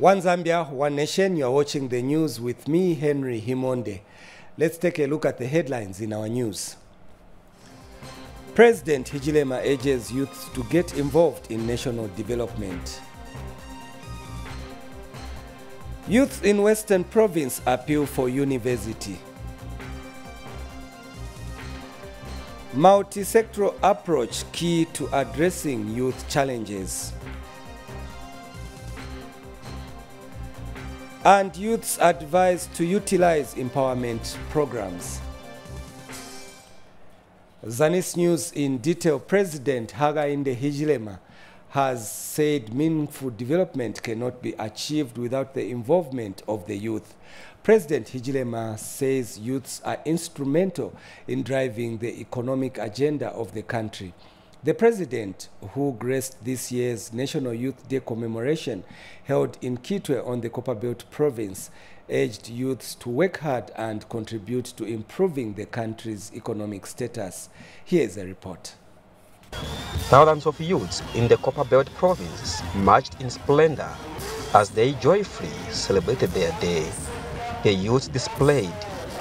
One Zambia, one nation. You are watching the news with me, Henry Himonde. Let's take a look at the headlines in our news. President Hichilema urges youth to get involved in national development. Youth in Western Province appeal for university. Multi-sectoral approach key to addressing youth challenges. And youths advised to utilize empowerment programs. ZANIS News in detail. President Hakainde Hichilema has said meaningful development cannot be achieved without the involvement of the youth. President Hichilema says youths are instrumental in driving the economic agenda of the country. The president, who graced this year's National Youth Day commemoration held in Kitwe on the Copperbelt province, urged youths to work hard and contribute to improving the country's economic status. Here is a report. Thousands of youths in the Copperbelt province marched in splendor as they joyfully celebrated their day. The youths displayed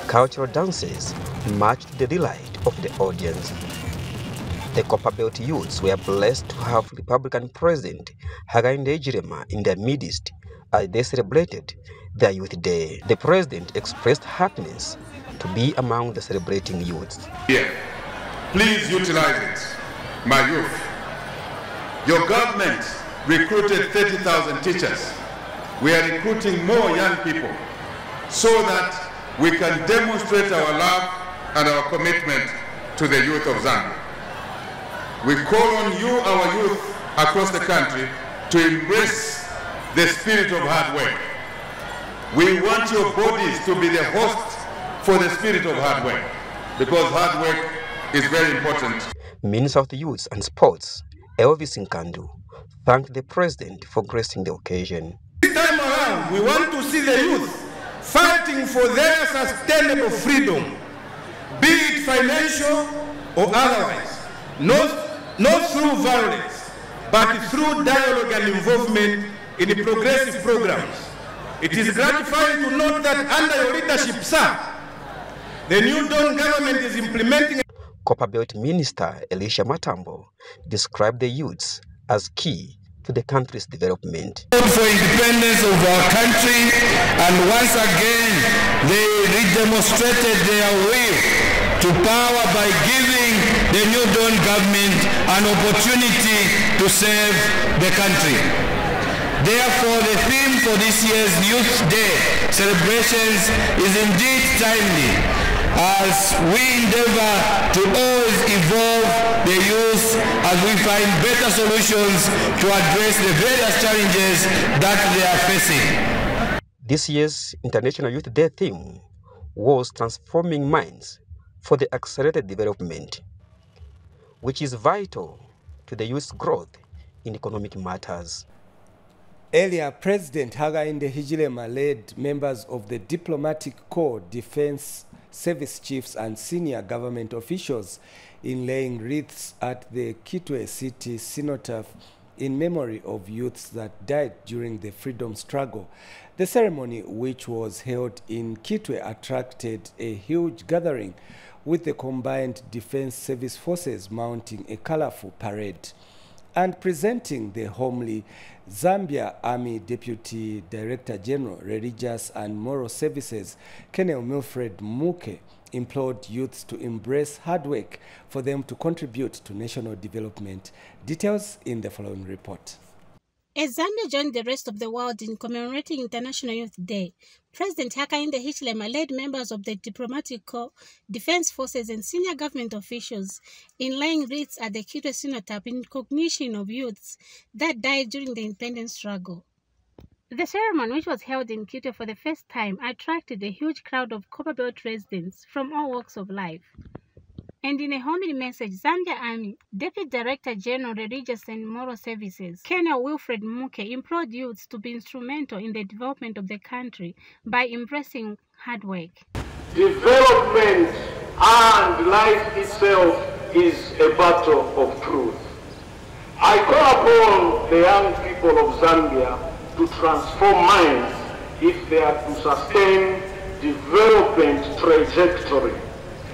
cultural dances, much to the delight of the audience. The Copperbelt youths were blessed to have Republican President Hakainde Hichilema in their midst as they celebrated their Youth Day. The president expressed happiness to be among the celebrating youths. Here, please utilize it, my youth. Your government recruited 30,000 teachers. We are recruiting more young people so that we can demonstrate our love and our commitment to the youth of Zambia. We call on you, our youth across the country, to embrace the spirit of hard work. We want your bodies to be the host for the spirit of hard work, because hard work is very important. Minister of the Youth and Sports, Elvis Nkandu, thanked the president for gracing the occasion. This time around, we want to see the youth fighting for their sustainable freedom, be it financial or otherwise. Not through violence, but through dialogue and involvement in the progressive programs. It is gratifying to note that under your leadership, sir, the new Dawn government is implementing. Copperbelt Minister Elisha Matambo described the youths as key to the country's development. For independence of our country, and once again they redemonstrated their will to power by giving the new Dawn government an opportunity to serve the country. Therefore, the theme for this year's Youth Day celebrations is indeed timely, as we endeavor to always evolve the youth as we find better solutions to address the various challenges that they are facing. This year's International Youth Day theme was Transforming Minds for the Accelerated Development, which is vital to the youth's growth in economic matters. Earlier, President Hakainde Hichilema led members of the Diplomatic Corps, Defense Service Chiefs and senior government officials in laying wreaths at the Kitwe City Cenotaph in memory of youths that died during the freedom struggle. The ceremony, which was held in Kitwe, attracted a huge gathering, with the combined defense service forces mounting a colorful parade. And presenting the homely Zambia Army Deputy Director General, Religious and Moral Services, Colonel Wilfred Muke, implored youths to embrace hard work for them to contribute to national development. Details in the following report. As Zambia joined the rest of the world in commemorating International Youth Day, President Hakainde Hichilema led members of the Diplomatic Corps, Defense Forces and senior government officials in laying wreaths at the Kitwe Cenotaph in recognition of youths that died during the independence struggle. The ceremony, which was held in Kitwe for the first time, attracted a huge crowd of Copperbelt residents from all walks of life. And in a homely message, Zambia Army Deputy Director General, Religious and Moral Services, Colonel Wilfred Muke, implored youths to be instrumental in the development of the country by embracing hard work. Development and life itself is a battle of truth. I call upon the young people of Zambia to transform minds if they are to sustain development trajectory.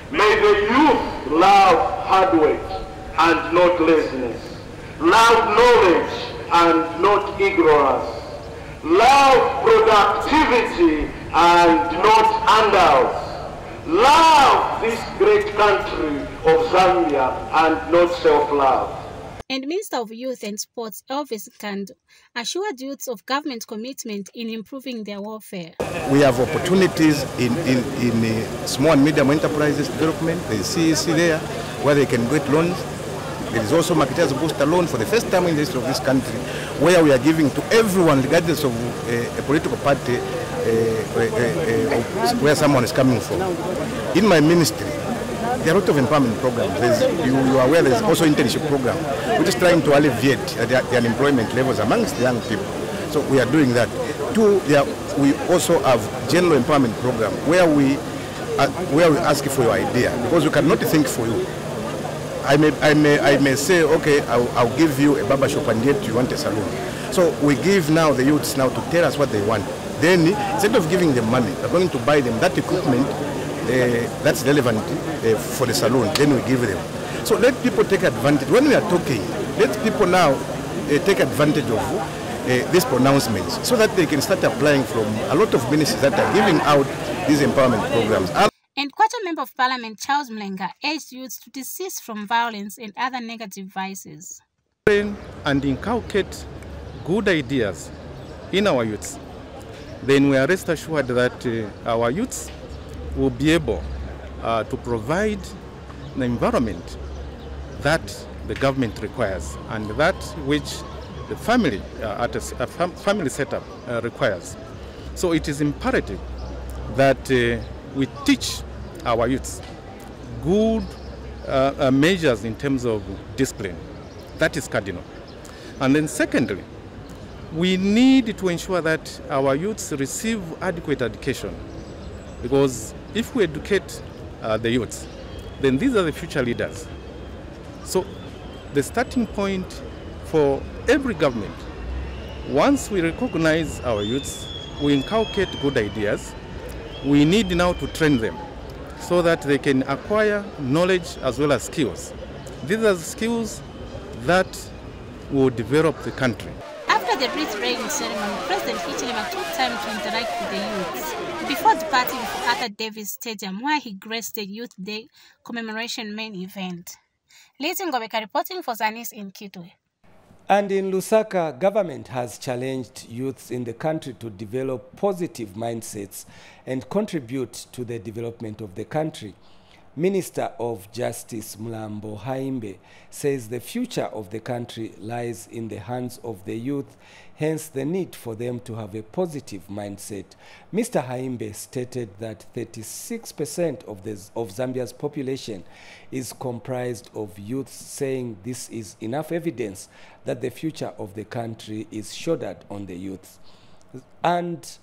May the youth love hard work and not laziness, love knowledge and not ignorance, love productivity and not handouts, love this great country of Zambia and not self-love. And Minister of Youth and Sports, Elvis Kando, assured youths of government commitment in improving their welfare. We have opportunities in small and medium enterprises development. There is CEC there where they can get loans. There is also Marketers Booster Loan for the first time in the history of this country, where we are giving to everyone, regardless of a political party, where someone is coming from. In my ministry, there are a lot of empowerment programs. You are aware there's also internship program, which is trying to alleviate the unemployment levels amongst the young people. So we are doing that. Two, we also have general empowerment program where we ask you for your idea, because we cannot think for you. I may say, okay, I'll give you a barber shop and yet you want a salon. So we give now the youths now to tell us what they want. Then instead of giving them money, we're going to buy them that equipment that's relevant for the salon, then we give them. So let people take advantage. When we are talking, let people now take advantage of these pronouncements so that they can start applying from a lot of ministries that are giving out these empowerment programs. And Quarter Member of Parliament Charles Mlenga urged youths to desist from violence and other negative vices. And inculcate good ideas in our youths. Then we are rest assured that our youths will be able to provide the environment that the government requires and that which the family, at a family setup requires. So it is imperative that we teach our youths good measures in terms of discipline. That is cardinal. And then secondly, we need to ensure that our youths receive adequate education, because if we educate the youths, then these are the future leaders. So the starting point for every government, once we recognize our youths, we inculcate good ideas, we need now to train them so that they can acquire knowledge as well as skills. These are the skills that will develop the country. After the wreath-laying ceremony, President Hichilema took time to interact with the youths before departing for Arthur Davis Stadium, where he graced the Youth Day commemoration main event. Lizzie Ngobeka reporting for ZANIS in Kitwe. And in Lusaka, government has challenged youths in the country to develop positive mindsets and contribute to the development of the country. Minister of Justice Mulambo Haimbe says the future of the country lies in the hands of the youth, hence the need for them to have a positive mindset. Mr. Haimbe stated that 36% of Zambia's population is comprised of youths, saying this is enough evidence that the future of the country is shouldered on the youth. And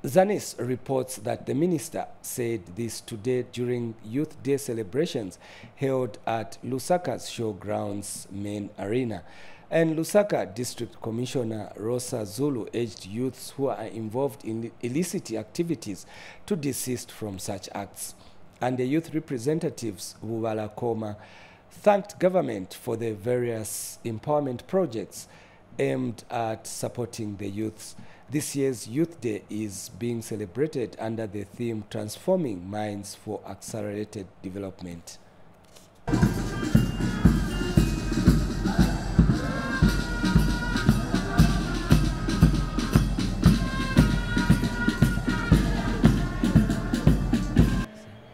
ZANIS reports that the minister said this today during Youth Day celebrations held at Lusaka's Showgrounds main arena. And Lusaka District Commissioner Rosa Zulu urged youths who are involved in illicit activities to desist from such acts. And the youth representatives, Bubala Koma, thanked government for the various empowerment projects aimed at supporting the youths. This year's Youth Day is being celebrated under the theme Transforming Minds for Accelerated Development.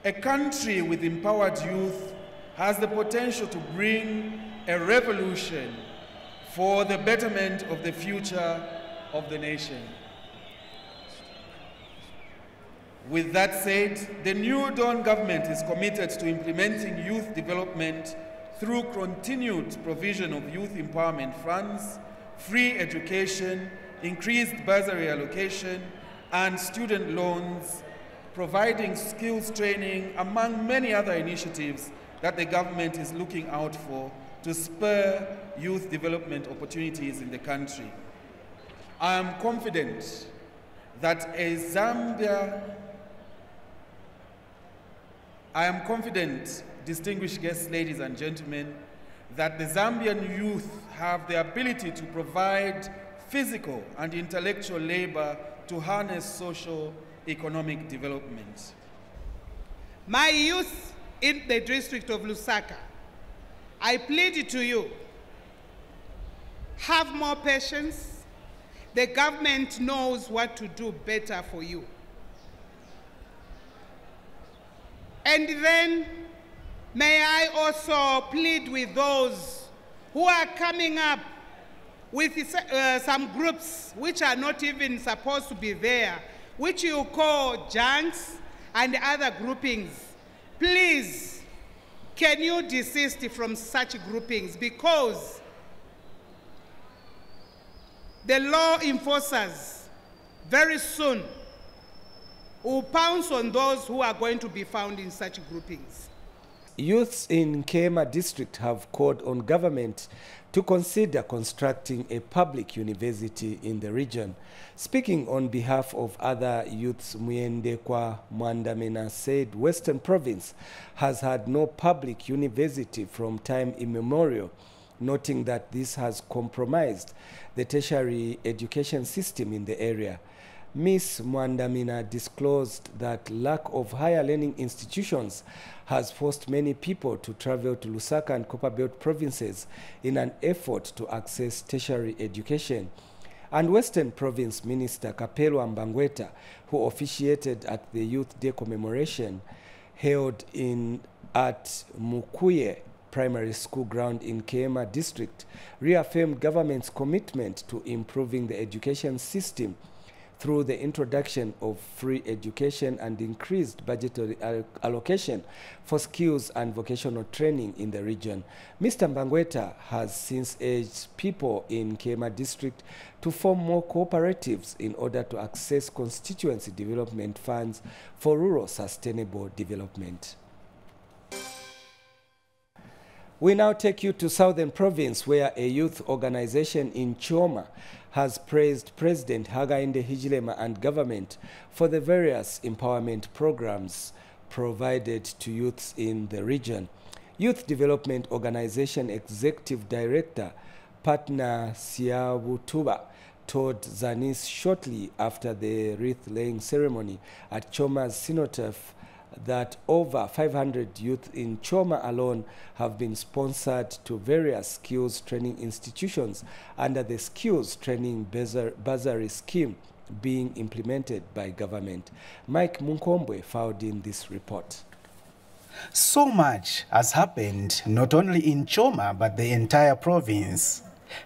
A country with empowered youth has the potential to bring a revolution for the betterment of the future of the nation. With that said, the New Dawn government is committed to implementing youth development through continued provision of youth empowerment funds, free education, increased bursary allocation, and student loans, providing skills training, among many other initiatives that the government is looking out for to spur youth development opportunities in the country. I am confident that distinguished guests, ladies and gentlemen, that the Zambian youth have the ability to provide physical and intellectual labor to harness social economic development. My youth in the district of Lusaka, I plead to you, have more patience. The government knows what to do better for you. And then, may I also plead with those who are coming up with some groups which are not even supposed to be there, which you call junks and other groupings. Please, can you desist from such groupings? Because the law enforcers very soon will pounce on those who are going to be found in such groupings. Youths in Kema district have called on government to consider constructing a public university in the region. Speaking on behalf of other youths, Muyendekwa Mwandamina said Western Province has had no public university from time immemorial, noting that this has compromised the tertiary education system in the area. Ms. Mwandamina disclosed that lack of higher learning institutions has forced many people to travel to Lusaka and Copperbelt provinces in an effort to access tertiary education. And Western Province Minister Kapelwa Mbangweta, who officiated at the Youth Day commemoration held at Mukuye Primary School ground in Kema district, reaffirmed government's commitment to improving the education system through the introduction of free education and increased budgetary allocation for skills and vocational training in the region. Mr. Mbangweta has since urged people in Kema district to form more cooperatives in order to access constituency development funds for rural sustainable development. We now take you to Southern Province, where a youth organization in Choma has praised President Hakainde Hichilema and government for the various empowerment programs provided to youths in the region. Youth Development Organization Executive Director Patna Siabutuba told ZANIS shortly after the wreath-laying ceremony at Choma's Cenotaph that over 500 youth in Choma alone have been sponsored to various skills training institutions under the skills training bursary scheme being implemented by government. Mike Munkombwe filed in this report. So much has happened not only in Choma but the entire province.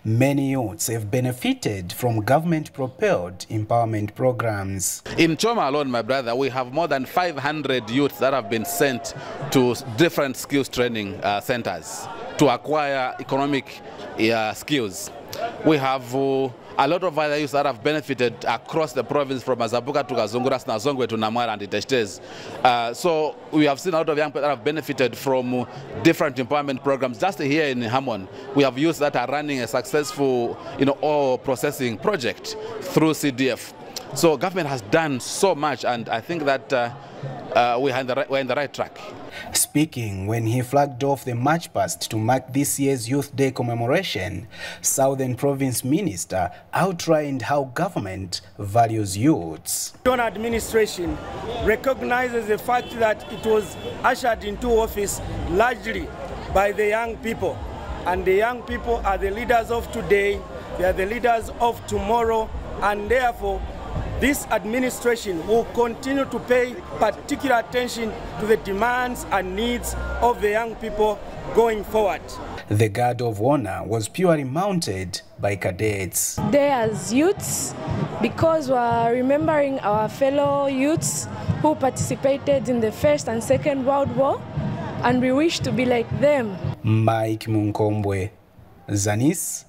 Many youths have benefited from government-propelled empowerment programs. In Choma alone, my brother, we have more than 500 youths that have been sent to different skills training centers to acquire economic skills. We have a lot of other youths that have benefited across the province, from Azabuka to Kazunguras, Nazongwe to Namara and Iteshtes. So we have seen a lot of young people that have benefited from different empowerment programs. Just here in Hamon, we have youths that are running a successful, oil processing project through CDF. So government has done so much, and I think that we're in the right track. Speaking when he flagged off the march past to mark this year's Youth Day commemoration, Southern Province Minister outlined how government values youths. The administration recognizes the fact that it was ushered into office largely by the young people, and the young people are the leaders of today, they are the leaders of tomorrow, and therefore this administration will continue to pay particular attention to the demands and needs of the young people going forward. The guard of honor was purely mounted by cadets. They as youths, because we are remembering our fellow youths who participated in the First and Second World War, and we wish to be like them. Mike Munkombwe, ZANIS,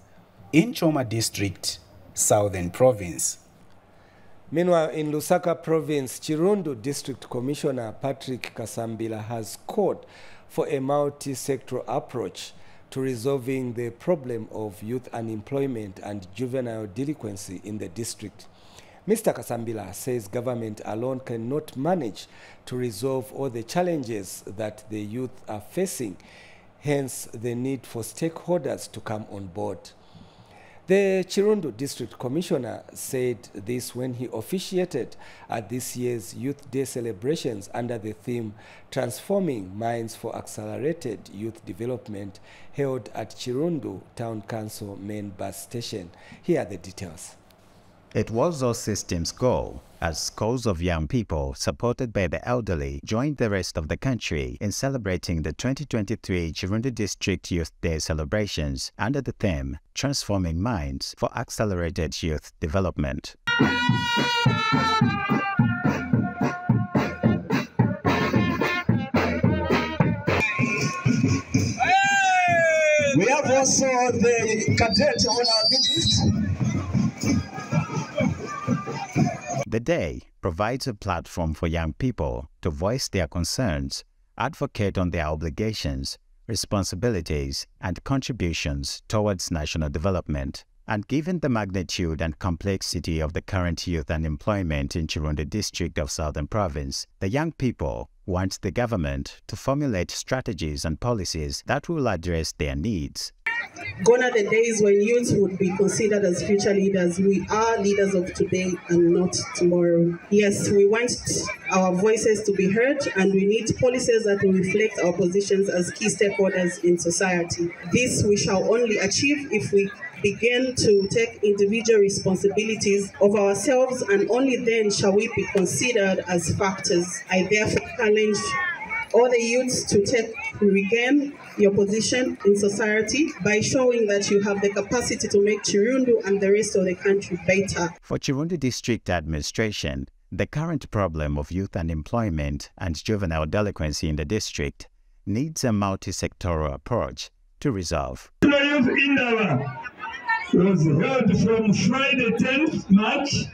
in Choma District, Southern Province. Meanwhile, in Lusaka Province, Chirundu District Commissioner Patrick Kasambila has called for a multi-sectoral approach to resolving the problem of youth unemployment and juvenile delinquency in the district. Mr. Kasambila says government alone cannot manage to resolve all the challenges that the youth are facing, hence the need for stakeholders to come on board. The Chirundu District Commissioner said this when he officiated at this year's Youth Day celebrations under the theme Transforming Minds for Accelerated Youth Development, held at Chirundu Town Council main bus station. Here are the details. It was all systems go, as scores of young people, supported by the elderly, joined the rest of the country in celebrating the 2023 Chirundu District Youth Day celebrations under the theme Transforming Minds for Accelerated Youth Development. We have also the cadet on our midst. The day provides a platform for young people to voice their concerns, advocate on their obligations, responsibilities, and contributions towards national development. And given the magnitude and complexity of the current youth unemployment in Chirundu District of Southern Province, the young people want the government to formulate strategies and policies that will address their needs. Gone are the days when youth would be considered as future leaders. We are leaders of today and not tomorrow. Yes, we want our voices to be heard, and we need policies that will reflect our positions as key stakeholders in society. This we shall only achieve if we begin to take individual responsibilities of ourselves, and only then shall we be considered as factors. I therefore challenge all the youths to regain your position in society by showing that you have the capacity to make Chirundu and the rest of the country better. For Chirundu District Administration, the current problem of youth unemployment and juvenile delinquency in the district needs a multi-sectoral approach to resolve. The Youth Indaba was held from Friday 10th March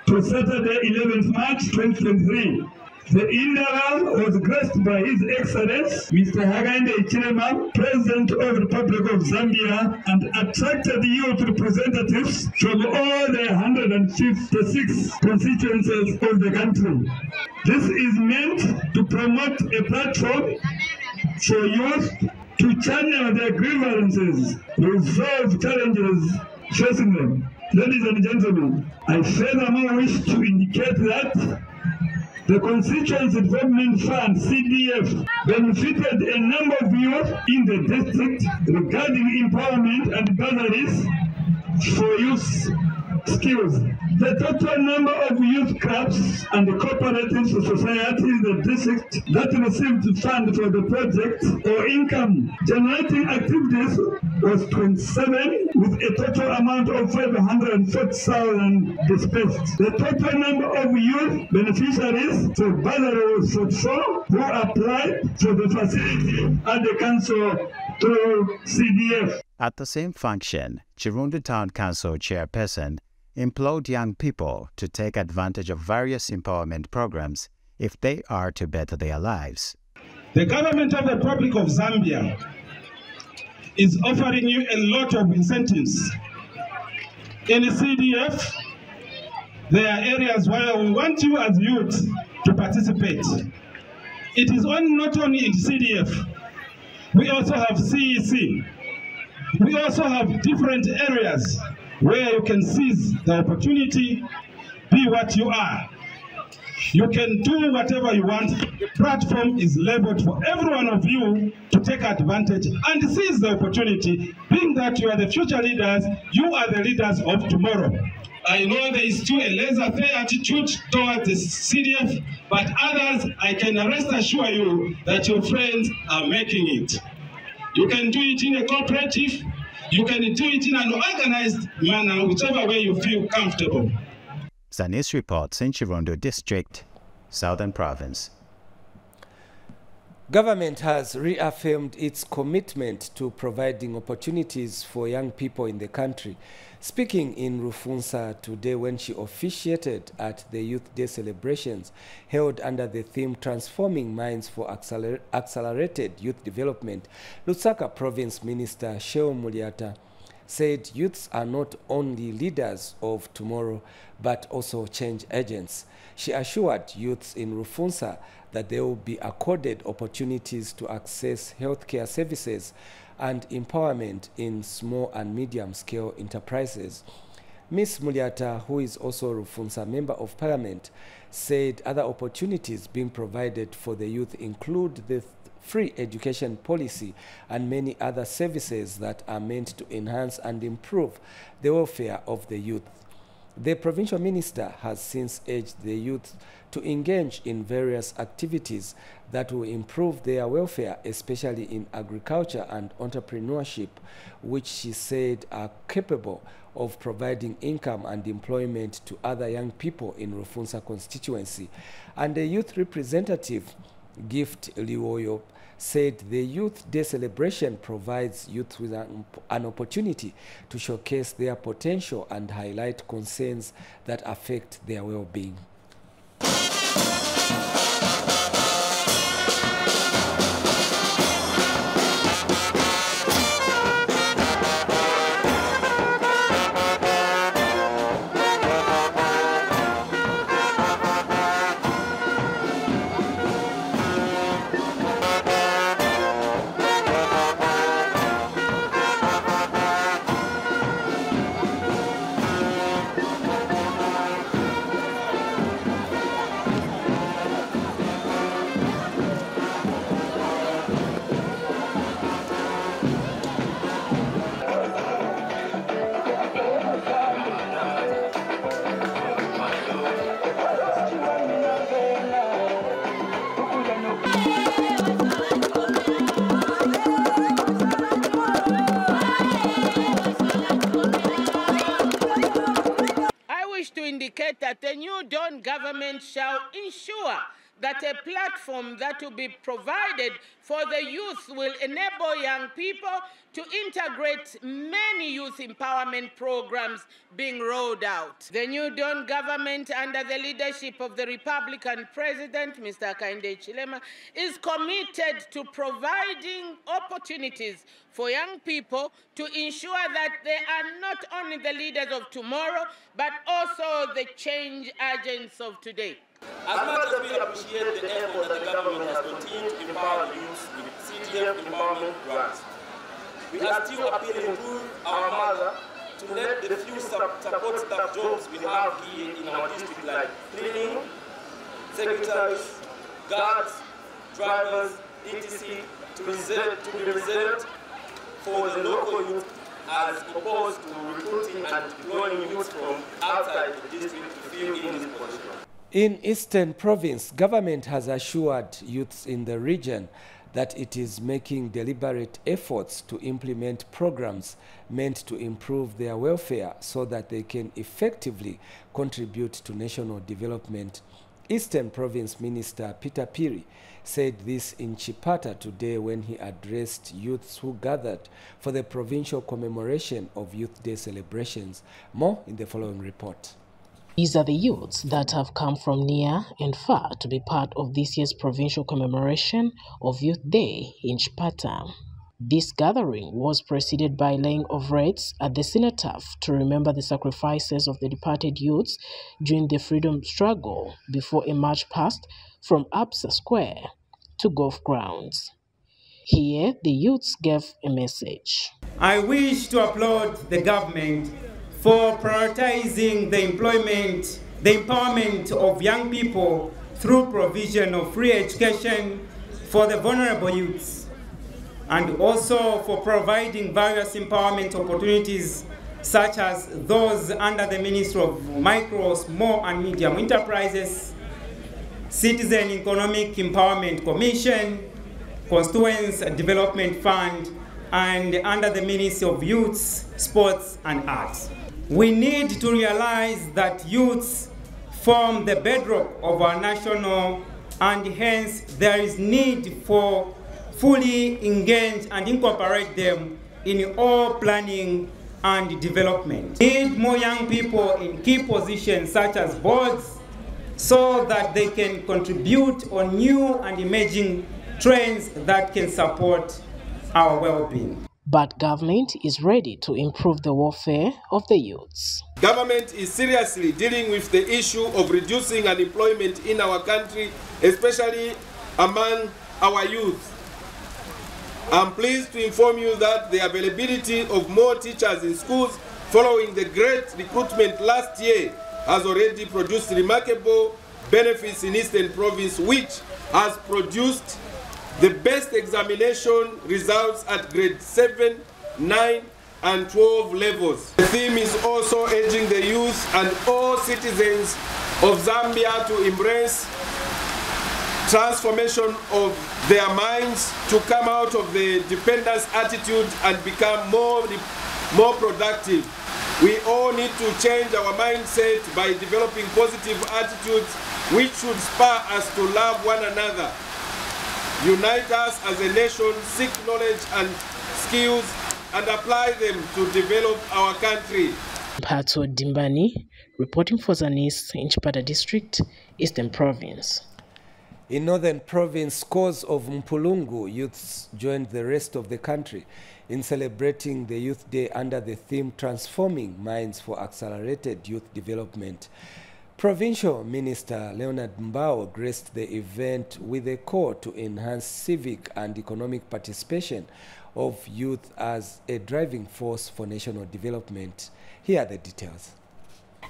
to Saturday 11th March 2023. The Indaba was graced by His Excellency Mr. Hakainde Hichilema, President of the Republic of Zambia, and attracted youth representatives from all the 156 constituencies of the country. This is meant to promote a platform for youth to channel their grievances, resolve challenges facing them. Ladies and gentlemen, I furthermore wish to indicate that the Constituency Development Fund, CDF, benefited a number of youth in the district regarding empowerment and bursaries for youth skills. The total number of youth clubs and cooperative societies in the district that received funds for the project or income generating activities was 27, with a total amount of 540,000 dispersed. The total number of youth beneficiaries for bursary was 44 who applied for the facility at the council through CDF. At the same function, Chirundu Town Council chairperson implored young people to take advantage of various empowerment programs if they are to better their lives. The government of the Republic of Zambia is offering you a lot of incentives. In the CDF, there are areas where we want you as youth to participate. It is not only in CDF, we also have CEC. We also have different areas where you can seize the opportunity, be what you are. You can do whatever you want. The platform is labeled for every one of you to take advantage and seize the opportunity, being that you are the future leaders, you are the leaders of tomorrow. I know there is still a laissez-faire attitude towards the CDF, but others, I can rest assure you that your friends are making it. You can do it in a cooperative, you can do it in an organized manner, whichever way you feel comfortable. ZANIS reports in Chirundu District, Southern Province. Government has reaffirmed its commitment to providing opportunities for young people in the country. Speaking in Rufunsa today when she officiated at the Youth Day celebrations held under the theme Transforming Minds for Accelerated Youth Development, Lusaka Province Minister Sheo Muliata said youths are not only leaders of tomorrow but also change agents. She assured youths in Rufunsa that they will be accorded opportunities to access healthcare services and empowerment in small and medium-scale enterprises. Ms. Muliata, who is also Rufunsa Member of Parliament, said other opportunities being provided for the youth include the free education policy and many other services that are meant to enhance and improve the welfare of the youth. The provincial minister has since urged the youth to engage in various activities that will improve their welfare, especially in agriculture and entrepreneurship, which she said are capable of providing income and employment to other young people in Rufunsa constituency. And the youth representative, Gift Liwoyo, said the Youth Day celebration provides youth with an opportunity to showcase their potential and highlight concerns that affect their well-being. That the new Dawn government shall ensure that a platform that will be provided for the youth will enable young people to integrate many youth empowerment programs being rolled out. The new Dawn government, under the leadership of the Republican President, Mr. Hakainde Hichilema, is committed to providing opportunities for young people to ensure that they are not only the leaders of tomorrow, but also the change agents of today. As much as we appreciate the effort that the government has continued to empower the youth with CDF empowerment grants, we are still appealing to our mother to let the few support staff jobs we have here in our district, like cleaning, secretaries, guards, drivers, etc., to be reserved for the local youth, as opposed to recruiting and deploying youth from outside the district to fill in this position. In Eastern Province, government has assured youths in the region that it is making deliberate efforts to implement programs meant to improve their welfare so that they can effectively contribute to national development. Eastern Province Minister Peter Piri said this in Chipata today when he addressed youths who gathered for the provincial commemoration of Youth Day celebrations. More in the following report. These are the youths that have come from near and far to be part of this year's provincial commemoration of Youth Day in Chipata. This gathering was preceded by laying of wreaths at the cenotaph to remember the sacrifices of the departed youths during the freedom struggle before a march passed from Absa Square to golf grounds. Here, the youths gave a message. I wish to applaud the government for prioritizing the empowerment of young people through provision of free education for the vulnerable youths, and also for providing various empowerment opportunities such as those under the Ministry of Micro, Small and Medium Enterprises, Citizen Economic Empowerment Commission, Constituents Development Fund, and under the Ministry of Youths, Sports and Arts. We need to realize that youths form the bedrock of our national and hence there is need for fully engage and incorporate them in all planning and development. Need more young people in key positions such as boards so that they can contribute on new and emerging trends that can support our well-being. But government is ready to improve the welfare of the youths. Government is seriously dealing with the issue of reducing unemployment in our country, especially among our youth. I'm pleased to inform you that the availability of more teachers in schools following the great recruitment last year has already produced remarkable benefits in Eastern Province, which has produced the best examination results at grade 7, 9, and 12 levels. The theme is also urging the youth and all citizens of Zambia to embrace transformation of their minds, to come out of the dependence attitude and become more productive. We all need to change our mindset by developing positive attitudes which should spur us to love one another, unite us as a nation, seek knowledge and skills, and apply them to develop our country. Mphatso Dimbani, reporting for ZANIS in Chipata District, Eastern Province. In Northern Province, scores of Mpulungu youths joined the rest of the country in celebrating the Youth Day under the theme Transforming Minds for Accelerated Youth Development. Provincial Minister Leonard Mbao graced the event with a call to enhance civic and economic participation of youth as a driving force for national development. Here are the details.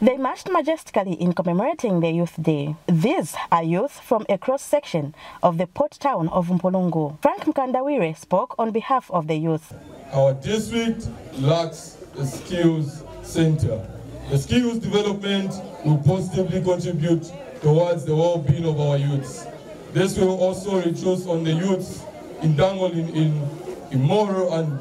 They marched majestically in commemorating the Youth Day. These are youth from a cross-section of the port town of Mpulungu. Frank Mkandawire spoke on behalf of the youth. Our district lacks a skills center. The skills development will positively contribute towards the well-being of our youths. This will also reduce on the youths entangled in immoral and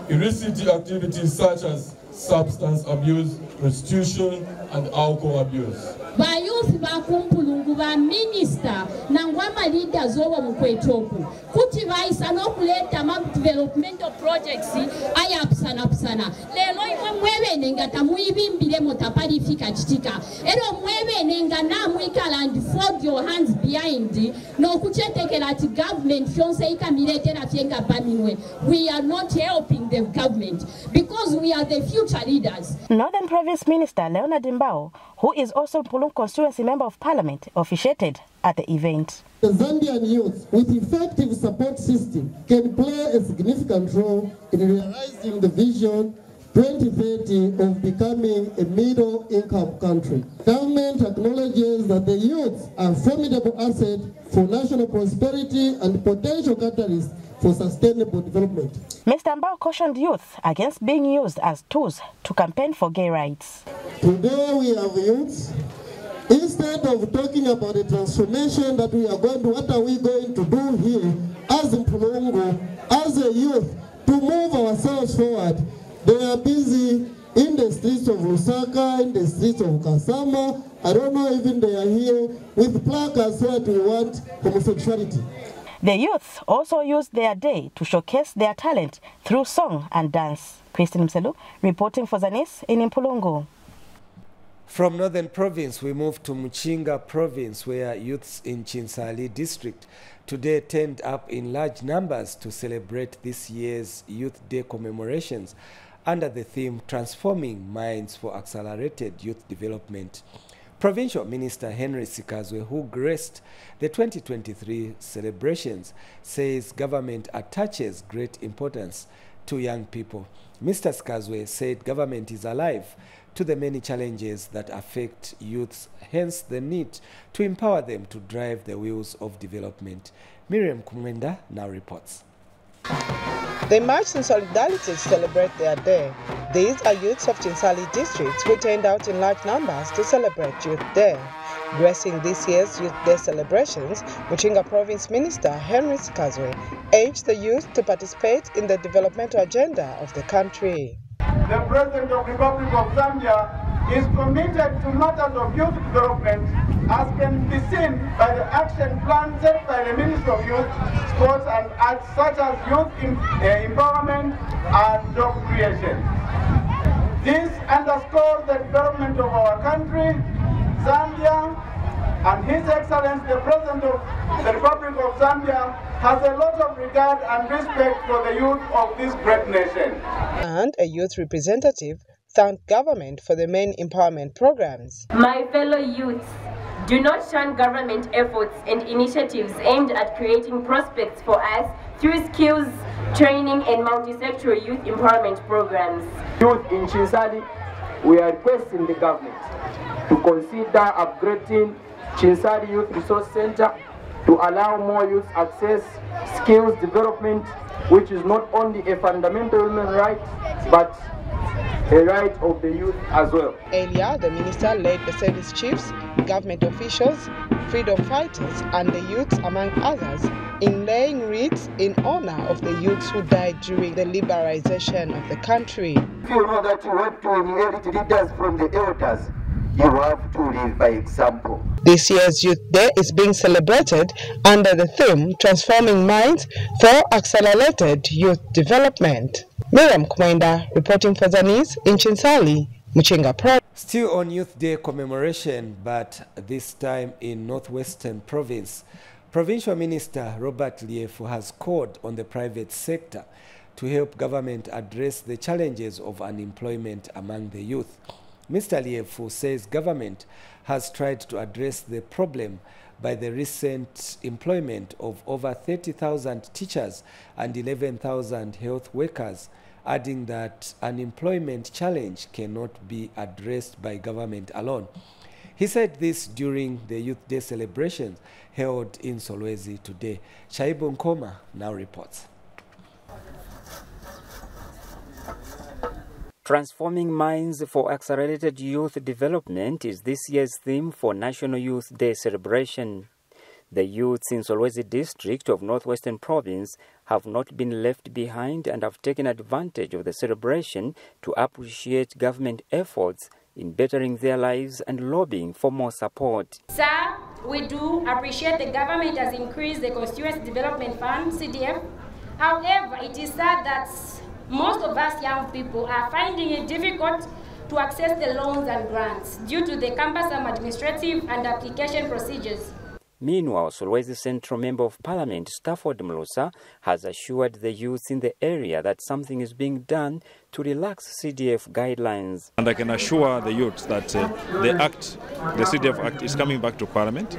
illicit activities such as substance abuse, prostitution, and alcohol abuse. Ba youth ba kumpulungu ba minister nangwama leaders owo mukwetoku kuti vaisa nokuleta ma developmental projects ayapusana lero imwe mwebene nga tamuyibimbire motapalifika chitika ero mwebene nga namwikala and fold your hands behind nokuchetekera ati government fyonse ikamiletera fyenga bamiwe. We are not helping the government because we are the future leaders. Northern Province Minister Leonard Mbao, who is also Mpulungu Constituency Member of Parliament, officiated at the event. The Zambian youth with effective support system can play a significant role in realizing the vision 2030 of becoming a middle-income country. Government acknowledges that the youth are a formidable asset for national prosperity and potential catalyst for sustainable development. Mr. Mbao cautioned youth against being used as tools to campaign for gay rights. Today we have youths. Instead of talking about the transformation that we are going to, what are we going to do here as Mpulungu, as a youth, to move ourselves forward? They are busy in the streets of Lusaka, in the streets of Kasama. I don't know even they are here with placards that we want homosexuality. The youth also used their day to showcase their talent through song and dance. Christine Mselu, reporting for ZANIS in Mpulungu. From Northern Province, we move to Muchinga Province, where youths in Chinsali District today turned up in large numbers to celebrate this year's Youth Day commemorations under the theme Transforming Minds for Accelerated Youth Development. Provincial Minister Henry Sikazwe, who graced the 2023 celebrations, says government attaches great importance to young people. Mr. Sikazwe said government is alive to the many challenges that affect youths, hence the need to empower them to drive the wheels of development. Miriam Kumwenda now reports. They marched in solidarity to celebrate their day. These are youths of Chinsali districts who turned out in large numbers to celebrate Youth Day. Gracing this year's Youth Day celebrations, Muchinga Province Minister Henry Sikazwe urged the youth to participate in the developmental agenda of the country. The President of the Republic of Zambia is committed to matters of youth development, as can be seen by the action plan set by the Ministry of Youth, Sports and Arts, such as youth empowerment and job creation. This underscores the development of our country, Zambia, and His Excellency the President of the Republic of Zambia has a lot of regard and respect for the youth of this great nation. And a youth representative thanked government for the main empowerment programs. My fellow youths, do not shun government efforts and initiatives aimed at creating prospects for us through skills, training and multi-sectoral youth empowerment programs. Youth in Chinsali, we are requesting the government to consider upgrading Chinsali Youth Resource Center to allow more youth access skills development, which is not only a fundamental human right, but a right of the youth as well. Earlier, the minister led the service chiefs, government officials, freedom fighters, and the youths, among others, in laying wreaths in honor of the youths who died during the liberalization of the country. If you know that you want to inherit leaders from the elders, you have to live by example. This year's Youth Day is being celebrated under the theme Transforming Minds for Accelerated Youth Development. Miriam Kwenda reporting for ZANIS in Chinsali, Muchinga Province. Still on Youth Day commemoration, but this time in Northwestern Province, Provincial Minister Robert Liefu has called on the private sector to help government address the challenges of unemployment among the youth. Mr. Liefu says government has tried to address the problem by the recent employment of over 30,000 teachers and 11,000 health workers, adding that unemployment challenge cannot be addressed by government alone. He said this during the Youth Day celebrations held in Solwezi today. Shaibu Nkoma now reports. Transforming Minds for Accelerated Youth Development is this year's theme for National Youth Day celebration. The youths in Solwezi district of Northwestern Province have not been left behind and have taken advantage of the celebration to appreciate government efforts in bettering their lives and lobbying for more support. Sir, we do appreciate the government has increased the Constituency Development Fund, CDF. However, it is sad that most of us young people are finding it difficult to access the loans and grants due to the cumbersome administrative and application procedures. Meanwhile, Solwezi Central Member of Parliament Stafford Mlusa has assured the youths in the area that something is being done to relax CDF guidelines. And I can assure the youths that the CDF Act is coming back to Parliament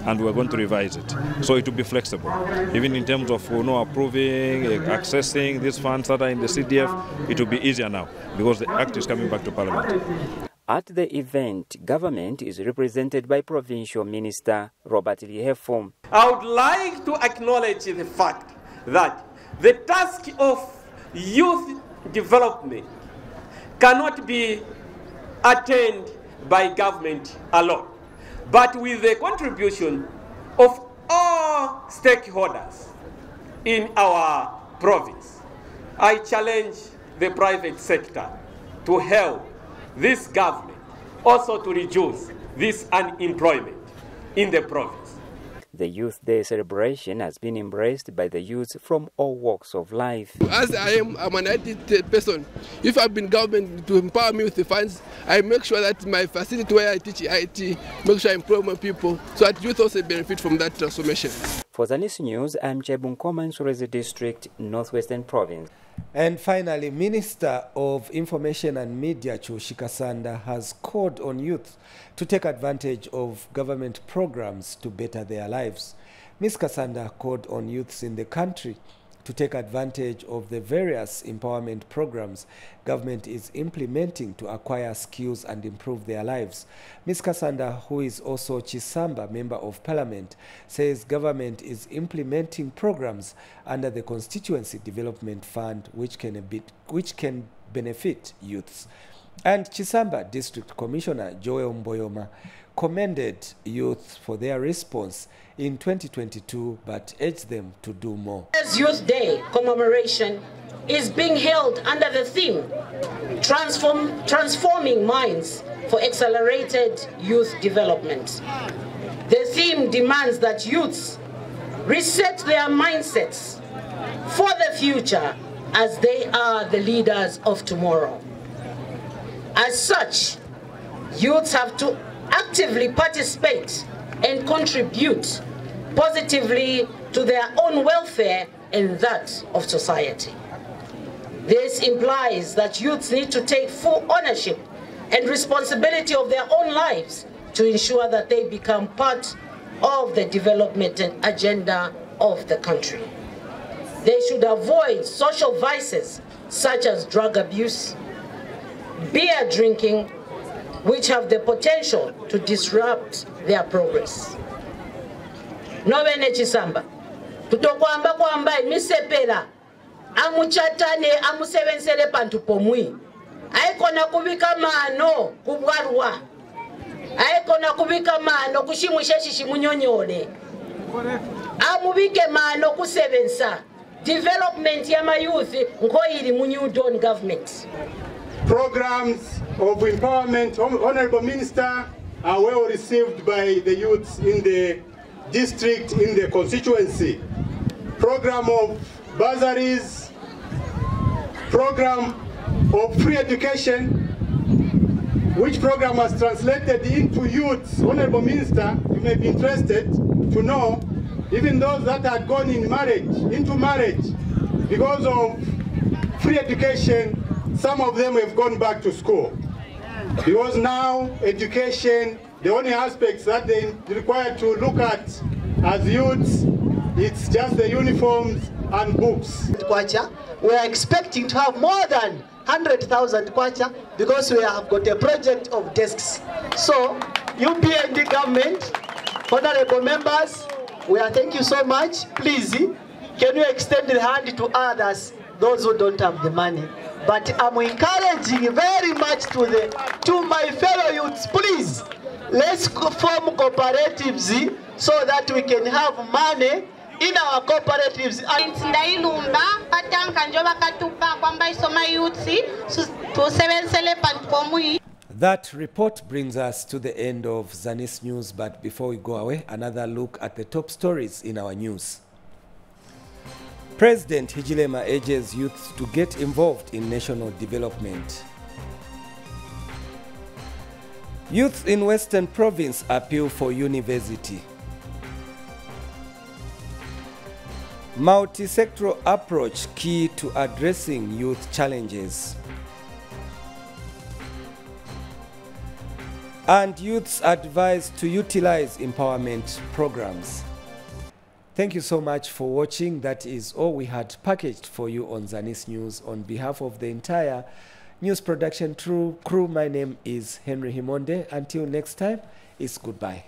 and we're going to revise it. So it will be flexible. Even in terms of approving, accessing these funds that are in the CDF, it will be easier now because the Act is coming back to Parliament. At the event, government is represented by Provincial Minister Robert Liefu. I would like to acknowledge the fact that the task of youth development cannot be attained by government alone, but with the contribution of all stakeholders in our province. I challenge the private sector to help this government also to reduce this unemployment in the province. The Youth Day celebration has been embraced by the youths from all walks of life. As I'm an IT person, if I've been government to empower me with the funds, I make sure that my facility where I teach IT, make sure I employ more people so that youth also benefit from that transformation. For ZANIS News, I'm Shaibu Nkoma in Solwezi District, Northwestern Province. And finally, Minister of Information and Media Chushi Kasanda has called on youth to take advantage of government programs to better their lives. Ms. Kasanda called on youths in the country to take advantage of the various empowerment programs government is implementing to acquire skills and improve their lives. Ms. Kasanda, who is also Chisamba Member of Parliament, says government is implementing programs under the Constituency Development Fund which can benefit youths. And Chisamba District Commissioner Joel Mboyoma commended youth for their response in 2022 but urged them to do more. This Youth Day commemoration is being held under the theme Transforming Minds for accelerated youth development. The theme demands that youths reset their mindsets for the future as they are the leaders of tomorrow. As such, youths have to actively participate and contribute positively to their own welfare and that of society. This implies that youths need to take full ownership and responsibility of their own lives to ensure that they become part of the development agenda of the country. They should avoid social vices such as drug abuse, beer drinking, which have the potential to disrupt their progress. Novene chisamba, tutokwamba kwamba imisepela, amuchatane amusebenzele pantu pomwi. Aikona kubika mano kubwarwa. Aikona kubika mano kushimwishe shishimunyonyole. Amubike mano kusebenza. Development ya mayouth nkoiri mu New Dawn government. Programs of empowerment, Honorable Minister, are well received by the youths in the district, in the constituency. Program of bursaries, program of free education, which program was translated into youths. Honorable Minister, you may be interested to know, even those that had gone into marriage, because of free education, some of them have gone back to school. Because now education, the only aspects that they require to look at as youths, it's just the uniforms and books. We are expecting to have more than 100,000 kwacha because we have got a project of desks. So, UPND government, honorable members, thank you so much. Please, can you extend the hand to others, those who don't have the money? But I'm encouraging very much to my fellow youths, please, let's form cooperatives so that we can have money in our cooperatives. That report brings us to the end of ZANIS News, but before we go away, another look at the top stories in our news. President Hichilema urges youth to get involved in national development. Youth in Western Province appeal for university. Multi-sectoral approach key to addressing youth challenges. And youths advised to utilize empowerment programs. Thank you so much for watching. That is all we had packaged for you on ZANIS News. On behalf of the entire news production crew, my name is Henry Himonde. Until next time, it's goodbye.